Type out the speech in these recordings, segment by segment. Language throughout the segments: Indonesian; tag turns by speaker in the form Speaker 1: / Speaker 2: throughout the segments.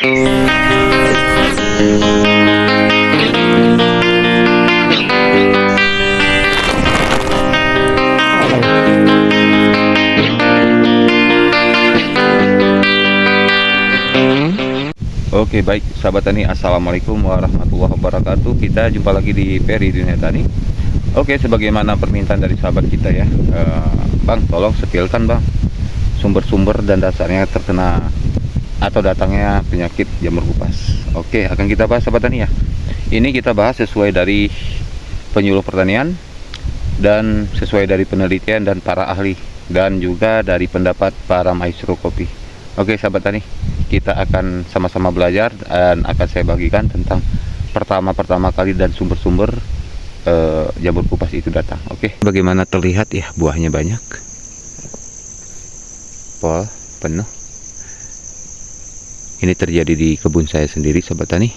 Speaker 1: Oke, baik sahabat tani, assalamualaikum warahmatullahi wabarakatuh. Kita jumpa lagi di Peri Dunia Tani. Oke, sebagaimana permintaan dari sahabat kita ya, Bang, tolong sepilkan Bang sumber-sumber dan dasarnya terkena atau datangnya penyakit jamur kupas. Oke, akan kita bahas sahabat tani ya. Ini kita bahas sesuai dari penyuluh pertanian dan sesuai dari penelitian dan para ahli, dan juga dari pendapat para maestro kopi. Oke sahabat tani, kita akan sama-sama belajar dan akan saya bagikan tentang pertama kali dan sumber-sumber jamur kupas itu datang. Oke, bagaimana terlihat ya, buahnya banyak, pol penuh. Ini terjadi di kebun saya sendiri sahabat tani.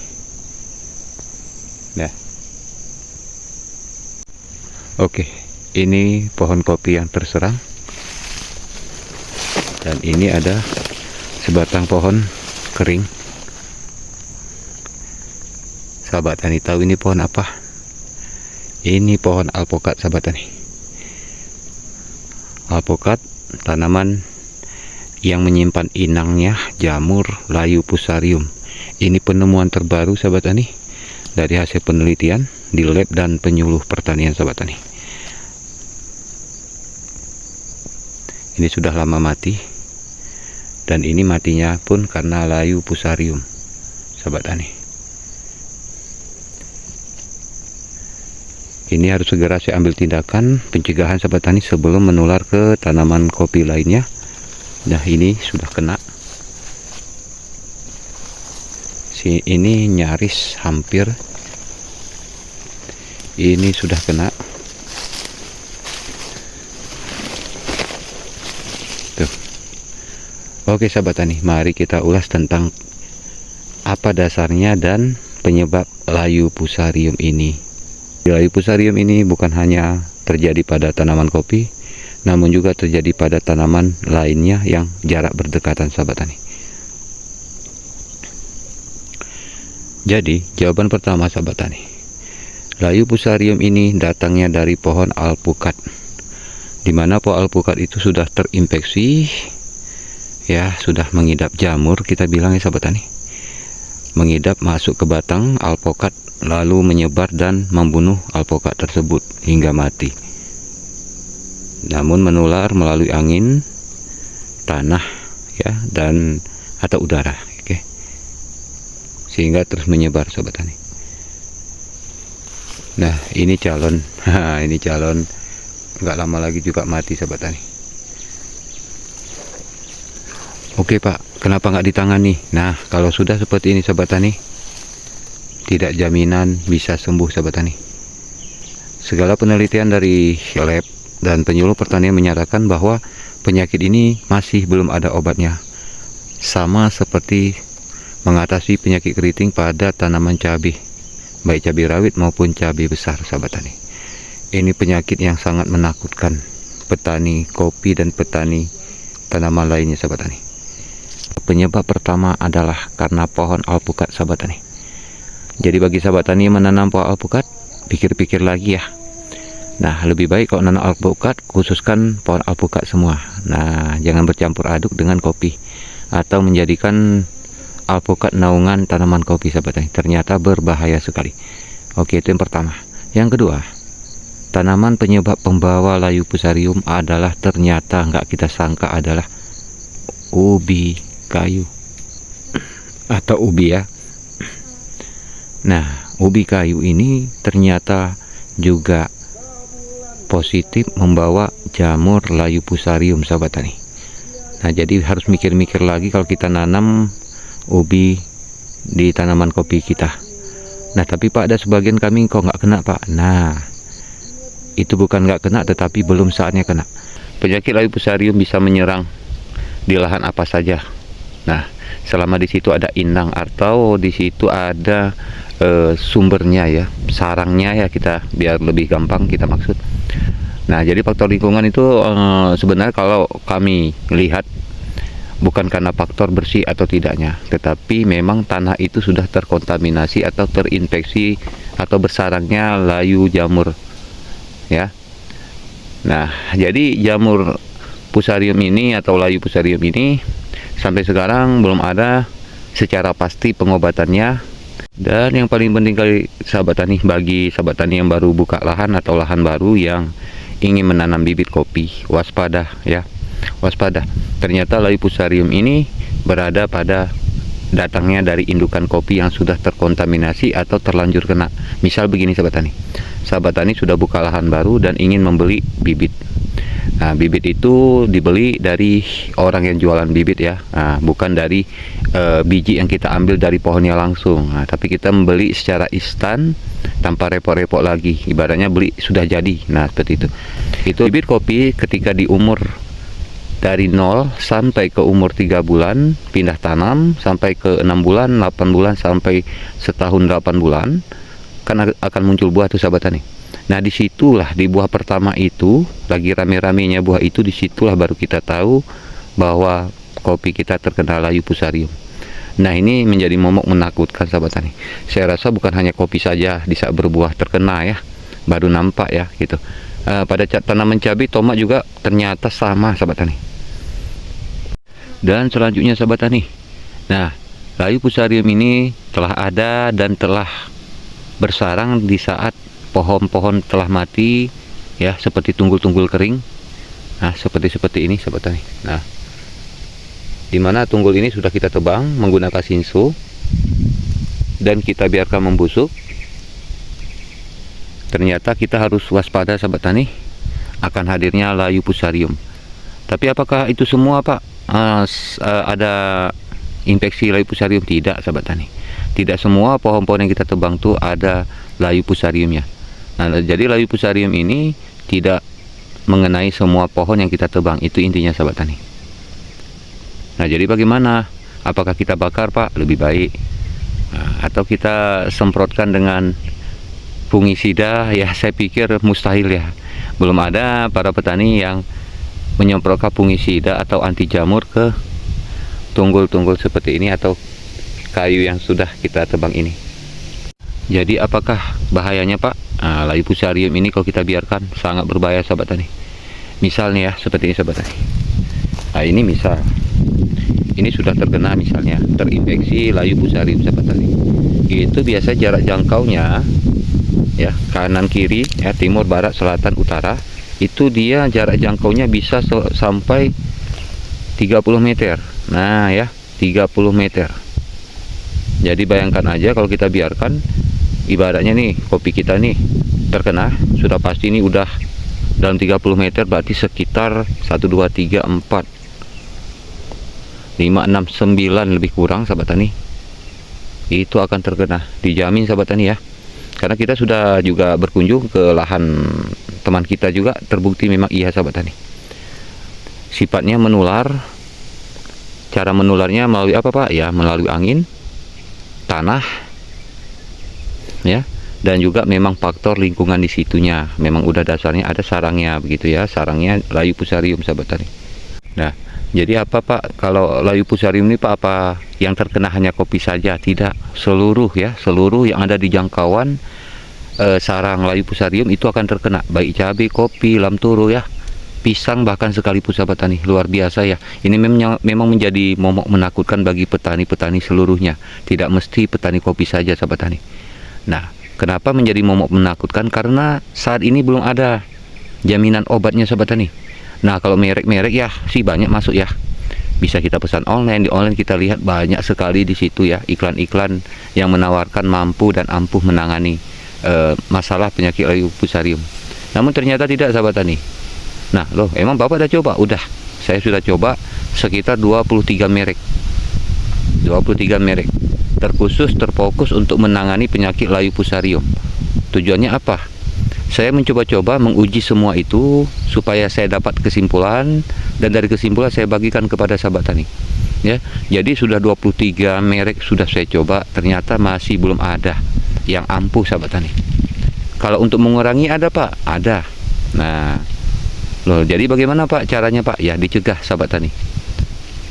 Speaker 1: Nah, oke, ini pohon kopi yang terserang, dan ini ada sebatang pohon kering. Sahabat tani tahu ini pohon apa? Ini pohon alpukat sahabat tani. Alpukat tanaman yang menyimpan inangnya jamur layu fusarium. Ini penemuan terbaru sahabat tani dari hasil penelitian di lab dan penyuluh pertanian sahabat tani. Ini sudah lama mati, dan ini matinya pun karena layu fusarium sahabat tani. Ini harus segera saya ambil tindakan pencegahan sahabat tani sebelum menular ke tanaman kopi lainnya. Nah, ini sudah kena. Ini nyaris hampir. Ini sudah kena. Tuh. Oke sahabat tani, mari kita ulas tentang apa dasarnya dan penyebab layu fusarium ini. Layu fusarium ini bukan hanya terjadi pada tanaman kopi, namun juga terjadi pada tanaman lainnya yang jarak berdekatan sahabat tani. Jadi jawaban pertama sahabat tani, layu fusarium ini datangnya dari pohon alpukat, di mana pohon alpukat itu sudah terinfeksi ya, sudah mengidap jamur, kita bilang ya sahabat tani, mengidap masuk ke batang alpukat, lalu menyebar dan membunuh alpukat tersebut hingga mati. Namun menular melalui angin, tanah ya, dan atau udara, oke, sehingga terus menyebar sahabat tani. Nah, ini calon ini calon nggak lama lagi juga mati sahabat tani. Oke Pak, kenapa nggak ditangani? Nah, kalau sudah seperti ini sahabat tani, tidak jaminan bisa sembuh sahabat tani. Segala penelitian dari lab dan penyuluh pertanian menyatakan bahwa penyakit ini masih belum ada obatnya. Sama seperti mengatasi penyakit keriting pada tanaman cabai, baik cabai rawit maupun cabai besar sahabat tani. Ini penyakit yang sangat menakutkan petani kopi dan petani tanaman lainnya sahabat tani. Penyebab pertama adalah karena pohon alpukat sahabat tani. Jadi bagi sahabat tani yang menanam pohon alpukat, pikir-pikir lagi ya. Nah, lebih baik kalau menanam alpukat, khususkan pohon alpukat semua. Nah, jangan bercampur aduk dengan kopi atau menjadikan alpukat naungan tanaman kopi sahabat tani. Ternyata berbahaya sekali. Oke, itu yang pertama. Yang kedua, tanaman penyebab pembawa layu fusarium adalah ternyata nggak kita sangka adalah ubi kayu atau ubi ya. Nah, ubi kayu ini ternyata juga positif membawa jamur layu fusarium sahabat tani. Nah, jadi harus mikir-mikir lagi kalau kita nanam ubi di tanaman kopi kita. Nah, tapi Pak, ada sebagian kami kok nggak kena Pak. Nah, itu bukan nggak kena, tetapi belum saatnya kena. Penyakit layu fusarium bisa menyerang di lahan apa saja. Nah, selama di situ ada inang atau di situ ada sumbernya ya, sarangnya ya, kita biar lebih gampang kita maksud. Nah, jadi faktor lingkungan itu sebenarnya kalau kami lihat bukan karena faktor bersih atau tidaknya, tetapi memang tanah itu sudah terkontaminasi atau terinfeksi atau bersarangnya layu jamur, ya. Nah, jadi jamur Fusarium ini atau layu Fusarium ini sampai sekarang belum ada secara pasti pengobatannya. Dan yang paling penting kali sahabat tani, bagi sahabat tani yang baru buka lahan atau lahan baru yang ingin menanam bibit kopi, waspada ya, waspada. Ternyata layu Fusarium ini berada pada datangnya dari indukan kopi yang sudah terkontaminasi atau terlanjur kena. Misal begini sahabat tani sudah buka lahan baru dan ingin membeli bibit. Nah, bibit itu dibeli dari orang yang jualan bibit ya, bukan dari biji yang kita ambil dari pohonnya langsung. Nah, tapi kita membeli secara instan tanpa repot-repot lagi. Ibaratnya beli sudah jadi. Nah, seperti itu. Itu bibit kopi ketika di umur dari 0 sampai ke umur 3 bulan pindah tanam, sampai ke 6 bulan, 8 bulan, sampai setahun 8 bulan kan akan muncul buah tuh sahabat tani. Nah, disitulah di buah pertama itu lagi rame-ramenya buah itu, disitulah baru kita tahu bahwa kopi kita terkena layu Fusarium. Nah, ini menjadi momok menakutkan sahabat tani. Saya rasa bukan hanya kopi saja di saat berbuah terkena ya, baru nampak ya gitu. Pada tanaman cabai, tomat juga ternyata sama sahabat tani. Dan selanjutnya sahabat tani, nah layu Fusarium ini telah ada dan telah bersarang di saat pohon-pohon telah mati ya, seperti tunggul-tunggul kering. Nah, seperti ini sahabat tani. Nah, dimana tunggul ini sudah kita tebang menggunakan sinso dan kita biarkan membusuk. Ternyata kita harus waspada sahabat tani akan hadirnya layu Fusarium. Tapi apakah itu semua Pak? Ada infeksi layu Fusarium? Tidak sahabat tani. Tidak semua pohon-pohon yang kita tebang tuh ada layu Fusariumnya. Nah, jadi layu Fusarium ini tidak mengenai semua pohon yang kita tebang, itu intinya sahabat tani. Nah, jadi bagaimana? Apakah kita bakar Pak? Lebih baik. Nah, atau kita semprotkan dengan fungisida? Ya, saya pikir mustahil ya. Belum ada para petani yang menyemprotkan fungisida atau anti jamur ke tunggul-tunggul seperti ini atau kayu yang sudah kita tebang ini. Jadi apakah bahayanya Pak? Nah, layu Fusarium ini kalau kita biarkan sangat berbahaya sahabat tani. Misalnya ya, seperti ini sahabat tani. Nah, ini misal ini sudah terkena misalnya terinfeksi layu Fusarium sahabat tani. Itu biasa jarak jangkaunya ya, kanan kiri ya, timur barat selatan utara, itu dia jarak jangkaunya bisa sampai 30 meter. Nah ya, 30 meter. Jadi bayangkan aja kalau kita biarkan, ibaratnya nih kopi kita nih terkena, sudah pasti ini udah dalam 30 meter, berarti sekitar 1, 2, 3, 4, 5, 6, 9 lebih kurang sahabat tani. Itu akan terkena, dijamin sahabat tani ya. Karena kita sudah juga berkunjung ke lahan teman kita juga, terbukti memang iya sahabat tani. Sifatnya menular. Cara menularnya melalui apa Pak? Ya, melalui angin, tanah ya, dan juga memang faktor lingkungan di situnya. Memang udah dasarnya ada sarangnya begitu ya, sarangnya layu Fusarium sahabat tani. Nah, jadi apa Pak, kalau layu Fusarium ini Pak, apa yang terkena hanya kopi saja? Tidak, seluruh ya, seluruh yang ada di jangkauan sarang layu Fusarium itu akan terkena, baik cabai, kopi, lam toro ya, pisang bahkan sekalipun sahabat tani. Luar biasa ya. Ini memang menjadi momok menakutkan bagi petani-petani seluruhnya, tidak mesti petani kopi saja sahabat tani. Nah, kenapa menjadi momok menakutkan? Karena saat ini belum ada jaminan obatnya sahabat tani. Nah, kalau merek-merek ya sih banyak masuk ya, bisa kita pesan online. Di online kita lihat banyak sekali di situ ya, iklan-iklan yang menawarkan mampu dan ampuh menangani masalah penyakit layu Fusarium. Namun ternyata tidak sahabat tani. Nah loh, emang Bapak udah coba? Udah, saya sudah coba sekitar 23 merek, 23 merek terkhusus terfokus untuk menangani penyakit layu Fusarium. Tujuannya apa? Saya mencoba-coba menguji semua itu supaya saya dapat kesimpulan, dan dari kesimpulan saya bagikan kepada sahabat tani ya. Jadi sudah 23 merek sudah saya coba, ternyata masih belum ada yang ampuh sahabat tani. Kalau untuk mengurangi ada Pak? Ada. Nah loh, jadi bagaimana Pak caranya Pak? Ya dicegah sahabat tani.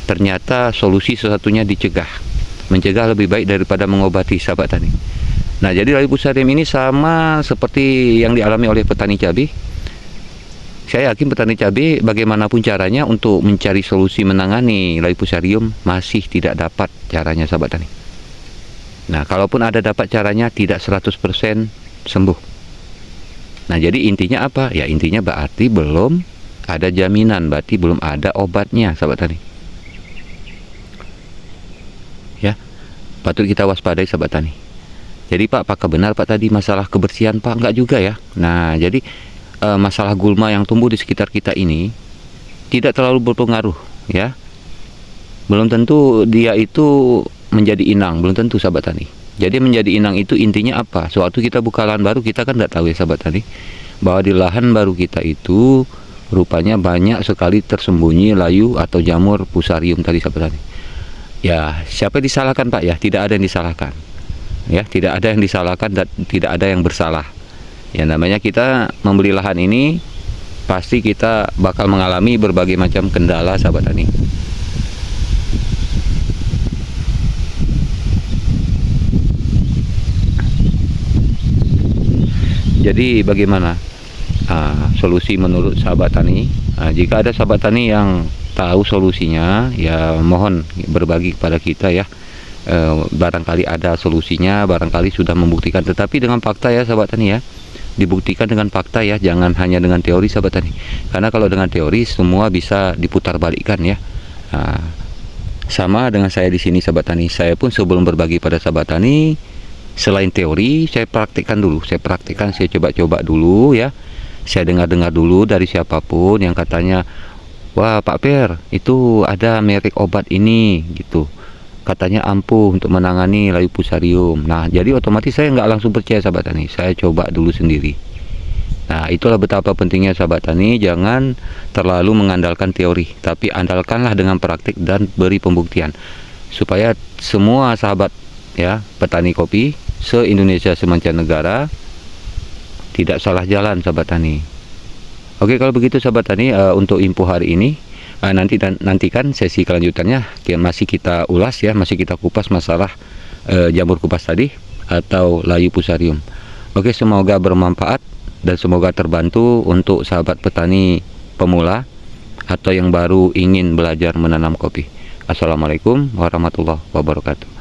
Speaker 1: ternyata solusi satu-satunya dicegah. Mencegah lebih baik daripada mengobati, sahabat tani. Nah, jadi layu fusarium ini sama seperti yang dialami oleh petani cabai. Saya yakin petani cabai bagaimanapun caranya untuk mencari solusi menangani layu fusarium masih tidak dapat caranya, sahabat tani. Nah, kalaupun ada dapat caranya, tidak 100% sembuh. Nah, jadi intinya apa? Ya, intinya berarti belum ada jaminan, berarti belum ada obatnya, sahabat tani. Ya, patut kita waspadai, sahabat tani. Jadi Pak, apakah benar Pak tadi masalah kebersihan Pak? Enggak juga ya. Nah, jadi masalah gulma yang tumbuh di sekitar kita ini tidak terlalu berpengaruh, ya. Belum tentu dia itu menjadi inang, belum tentu, sahabat tani. Jadi menjadi inang itu intinya apa? Sewaktu kita buka lahan baru, kita kan nggak tahu ya, sahabat tani, bahwa di lahan baru kita itu rupanya banyak sekali tersembunyi layu atau jamur fusarium tadi, sahabat tani. Ya, siapa yang disalahkan Pak? Ya, tidak ada yang disalahkan. Ya, tidak ada yang disalahkan dan tidak ada yang bersalah. Ya, namanya kita membeli lahan ini, pasti kita bakal mengalami berbagai macam kendala, sahabat tani. Jadi bagaimana solusi menurut sahabat tani? Jika ada sahabat tani yang tahu solusinya, ya mohon berbagi kepada kita ya. Barangkali ada solusinya, barangkali sudah membuktikan, tetapi dengan fakta ya, sahabat tani ya. Dibuktikan dengan fakta ya, jangan hanya dengan teori, sahabat tani. Karena kalau dengan teori semua bisa diputar balikkan ya. Sama dengan saya di sini, sahabat tani. Saya pun sebelum berbagi pada sahabat tani, selain teori, saya praktikkan dulu. Saya coba-coba dulu ya. Saya dengar-dengar dulu dari siapapun yang katanya, wah Pak Per, itu ada merek obat ini gitu, katanya ampuh untuk menangani layu fusarium. Nah, jadi otomatis saya nggak langsung percaya, sahabat tani. Saya coba dulu sendiri. Nah, itulah betapa pentingnya, sahabat tani, jangan terlalu mengandalkan teori, tapi andalkanlah dengan praktik dan beri pembuktian, supaya semua sahabat ya petani kopi se-Indonesia semancanegara tidak salah jalan, sahabat tani. Oke, kalau begitu sahabat tani, untuk info hari ini, nantikan sesi kelanjutannya masih kita ulas ya, masih kita kupas masalah jamur kupas tadi atau layu fusarium. Oke, semoga bermanfaat dan semoga terbantu untuk sahabat petani pemula atau yang baru ingin belajar menanam kopi. Assalamualaikum warahmatullahi wabarakatuh.